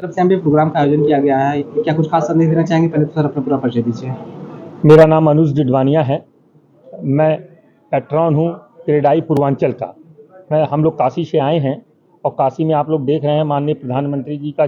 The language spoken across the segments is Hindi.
तरफ से यहाँ पे प्रोग्राम का आयोजन किया गया है, क्या कुछ खास संदेश देना चाहेंगे? पहले तो सर अपना पूरा परिचय दीजिए। मेरा नाम अनुज डिडवानिया है। मैं पैट्रॉन हूँ क्रेडाई पूर्वांचल का। हम लोग काशी से आए हैं और काशी में आप लोग देख रहे हैं माननीय प्रधानमंत्री जी का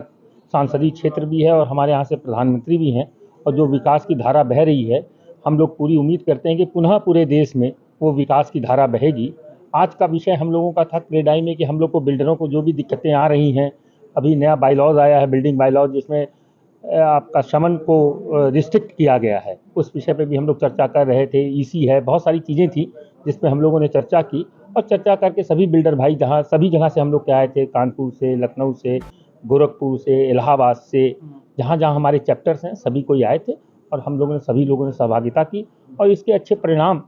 सांसदीय क्षेत्र भी है और हमारे यहाँ से प्रधानमंत्री भी हैं और जो विकास की धारा बह रही है, हम लोग पूरी उम्मीद करते हैं कि पुनः पूरे देश में वो विकास की धारा बहेगी। आज का विषय हम लोगों का था क्रेडाई में कि हम लोग को बिल्डरों को जो भी दिक्कतें आ रही हैं, अभी नया बायलॉज आया है बिल्डिंग बायलॉज, जिसमें आपका शमन को रिस्ट्रिक्ट किया गया है, उस विषय पे भी हम लोग चर्चा कर रहे थे। ईसी है, बहुत सारी चीज़ें थी जिसपे हम लोगों ने चर्चा की और चर्चा करके सभी बिल्डर भाई जहाँ सभी जगह से हम लोग के आए थे, कानपुर से, लखनऊ से, गोरखपुर से, इलाहाबाद से, जहाँ जहाँ हमारे चैप्टर्स हैं सभी कोई आए थे और हम लोगों ने सभी लोगों ने सहभागिता की और इसके अच्छे परिणाम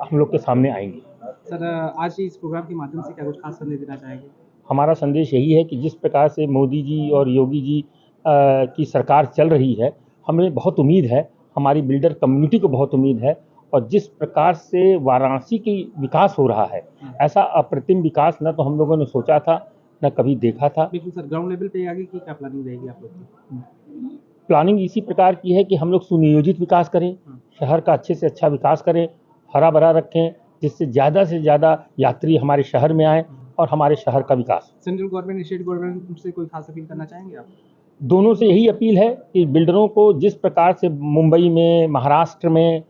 हम लोग के सामने आएंगे। सर आज इस प्रोग्राम के माध्यम से क्या कुछ खास संदेश देना चाहेंगे? हमारा संदेश यही है कि जिस प्रकार से मोदी जी और योगी जी की सरकार चल रही है, हमें बहुत उम्मीद है, हमारी बिल्डर कम्युनिटी को बहुत उम्मीद है और जिस प्रकार से वाराणसी की विकास हो रहा है, ऐसा अप्रतिम विकास न तो हम लोगों ने सोचा था, न कभी देखा था। बिल्कुल सर, ग्राउंड लेवल पे आगे की क्या प्लानिंग रहेगी आप लोग की? प्लानिंग इसी प्रकार की है कि हम लोग सुनियोजित विकास करें, शहर का अच्छे से अच्छा विकास करें, हरा भरा रखें, जिससे ज़्यादा यात्री हमारे शहर में आएँ और हमारे शहर का विकास। सेंट्रल गवर्नमेंट, स्टेट गवर्नमेंट से कोई खास अपील करना चाहेंगे आप? दोनों से यही अपील है कि बिल्डरों को जिस प्रकार से मुंबई में, महाराष्ट्र में,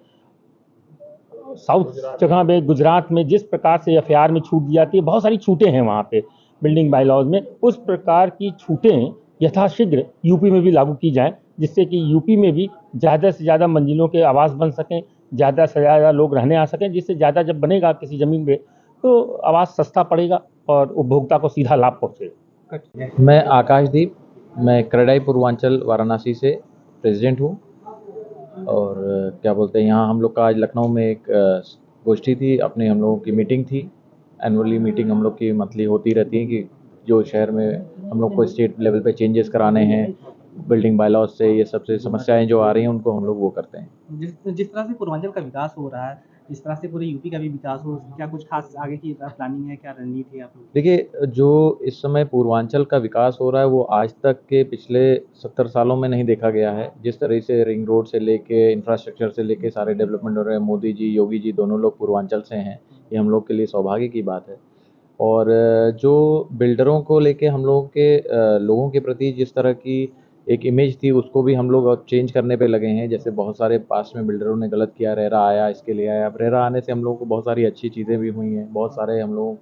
साउथ जगह में, गुजरात में जिस प्रकार से एफआईआर में छूट दी जाती है, बहुत सारी छूटें हैं वहाँ पे बिल्डिंग बायलॉज में, उस प्रकार की छूटें यथाशीघ्र यूपी में भी लागू की जाएं, जिससे कि यूपी में भी ज़्यादा से ज़्यादा मंजिलों के आवास बन सकें, ज़्यादा से ज़्यादा लोग रहने आ सकें, जिससे ज़्यादा जब बनेगा किसी ज़मीन पे तो आवास सस्ता पड़ेगा और उपभोक्ता को सीधा लाभ पहुँचेगा। मैं आकाशदीप, मैं क्रेडाई पूर्वांचल वाराणसी से प्रेसिडेंट हूँ और क्या बोलते हैं, यहाँ हम लोग का आज लखनऊ में एक गोष्ठी थी, अपने हम लोगों की मीटिंग थी। एनुअली मीटिंग हम लोग की मंथली होती रहती है कि जो शहर में हम लोग को स्टेट लेवल पे चेंजेस कराने हैं, बिल्डिंग बायलॉज से ये सबसे समस्याएं जो आ रही हैं उनको हम लोग वो करते हैं। जिस जिस तरह से पूर्वांचल का विकास हो रहा है, जिस तरह से पूरे यूपी का भी विकास हो, क्या कुछ खास आगे की प्लानिंग है, क्या रणनीति है आप लोग? देखिए, जो इस समय पूर्वांचल का विकास हो रहा है वो आज तक के पिछले 70 सालों में नहीं देखा गया है। जिस तरह से रिंग रोड से लेके इंफ्रास्ट्रक्चर से लेके सारे डेवलपमेंट हो रहे हैं, मोदी जी, योगी जी दोनों लोग पूर्वांचल से हैं, ये हम लोग के लिए सौभाग्य की बात है। और जो बिल्डरों को लेके हम लोगों के लोगों के प्रति जिस तरह की एक इमेज थी उसको भी हम लोग अब चेंज करने पे लगे हैं। जैसे बहुत सारे पास्ट में बिल्डरों ने गलत किया, रेरा आया इसके लिए आया। अब रेरा आने से हम लोगों को बहुत सारी अच्छी चीज़ें भी हुई हैं, बहुत सारे हम लोग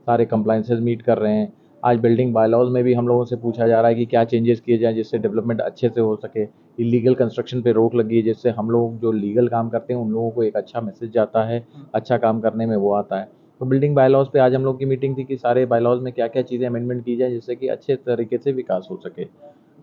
सारे कंप्लाइंसेस मीट कर रहे हैं। आज बिल्डिंग बायलॉज में भी हम लोगों से पूछा जा रहा है कि क्या चेंजेस किए जाएँ जिससे डेवलपमेंट अच्छे से हो सके। इलीगल कंस्ट्रक्शन पे रोक लगी है, जिससे हम लोग जो लीगल काम करते हैं उन लोगों को एक अच्छा मैसेज जाता है, अच्छा काम करने में वो आता है। तो बिल्डिंग बायलॉज पे आज हम लोग की मीटिंग थी कि सारे बायलॉज में क्या क्या चीज़ें अमेंडमेंट की जाए जिससे कि अच्छे तरीके से विकास हो सके।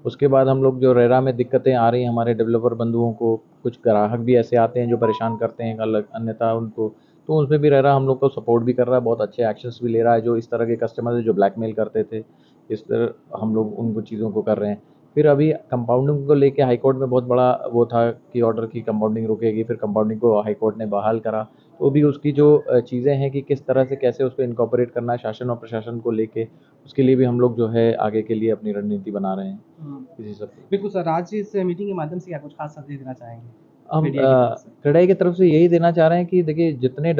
उसके बाद हम लोग जो रेरा में दिक्कतें आ रही हैं हमारे डेवलपर बंधुओं को, कुछ ग्राहक भी ऐसे आते हैं जो परेशान करते हैं अलग अन्यथा उनको, तो उसमें भी रेरा हम लोग को सपोर्ट भी कर रहा है, बहुत अच्छे एक्शंस भी ले रहा है। जो इस तरह के कस्टमर जो ब्लैकमेल करते थे, इस तरह हम लोग उनको चीज़ों को कर रहे हैं। फिर अभी कंपाउंडिंग को लेके हाई कोर्ट में बहुत बड़ा वो था कि ऑर्डर की कंपाउंडिंग रुकेगी, फिर कंपाउंडिंग को हाई कोर्ट ने बहाल करा। तो भी उसकी जो चीज़ें हैं कि किस तरह से कैसे उसको इनकॉर्पोरेट करना है शासन और प्रशासन को लेके, उसके लिए भी हम लोग जो है आगे के लिए अपनी रणनीति बना रहे हैं इसी सब। बिल्कुल सर, आज इस मीटिंग के माध्यम से क्या कुछ खास संदेश देना चाहेंगे हम मीडिया की तरफ से? क्रेडाई की तरफ से यही देना चाह रहे हैं कि देखिए, जितने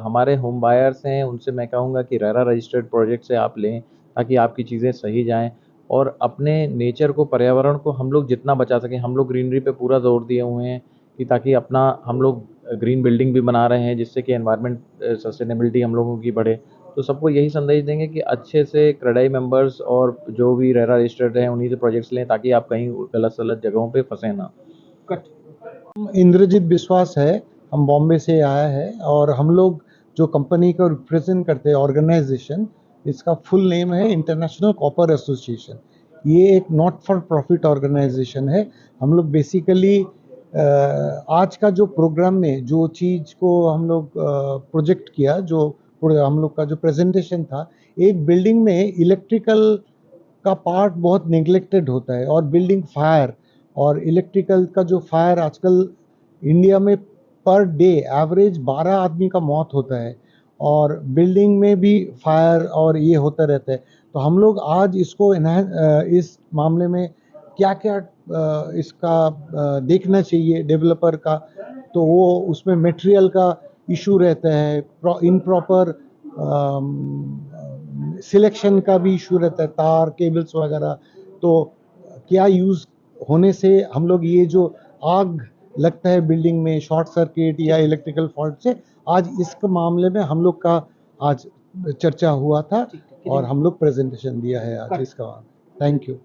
हमारे होम बायर्स हैं उनसे मैं कहूँगा कि रेरा रजिस्टर्ड प्रोजेक्ट से आप लें ताकि आपकी चीज़ें सही जाएँ और अपने नेचर को, पर्यावरण को हम लोग जितना बचा सकें। हम लोग ग्रीनरी पे पूरा जोर दिए हुए हैं कि ताकि अपना हम लोग ग्रीन बिल्डिंग भी बना रहे हैं जिससे कि एनवायरनमेंट सस्टेनेबिलिटी हम लोगों की बढ़े। तो सबको यही संदेश देंगे कि अच्छे से क्रेडाई मेंबर्स और जो भी रेरा रजिस्टर्ड हैं उन्हीं से प्रोजेक्ट्स लें ताकि आप कहीं गलत-सलत जगहों पे फँसे ना। इंद्रजीत विश्वास है, हम बॉम्बे से आया है और हम लोग जो कंपनी को रिप्रेजेंट करते हैं ऑर्गेनाइजेशन, इसका फुल नेम है इंटरनेशनल कॉपर एसोसिएशन। ये एक नॉट फॉर प्रॉफिट ऑर्गेनाइजेशन है। हम लोग बेसिकली आज का जो प्रोग्राम में जो चीज़ को हम लोग प्रोजेक्ट किया, जो हम लोग का जो प्रेजेंटेशन था, एक बिल्डिंग में इलेक्ट्रिकल का पार्ट बहुत नेग्लेक्टेड होता है और बिल्डिंग फायर और इलेक्ट्रिकल का जो फायर आजकल इंडिया में पर डे एवरेज 12 आदमी का मौत होता है और बिल्डिंग में भी फायर और ये होता रहता है। तो हम लोग आज इसको इस मामले में क्या क्या इसका देखना चाहिए डेवलपर का, तो वो उसमें मटेरियल का इशू रहता है, इनप्रॉपर सिलेक्शन का भी इशू रहता है, तार केबल्स वगैरह, तो क्या यूज़ होने से हम लोग ये जो आग लगता है बिल्डिंग में, शॉर्ट सर्किट या इलेक्ट्रिकल फॉल्ट से, आज इस मामले में हम लोग का आज चर्चा हुआ था और हम लोग प्रेजेंटेशन दिया है आज इसका। Thank you.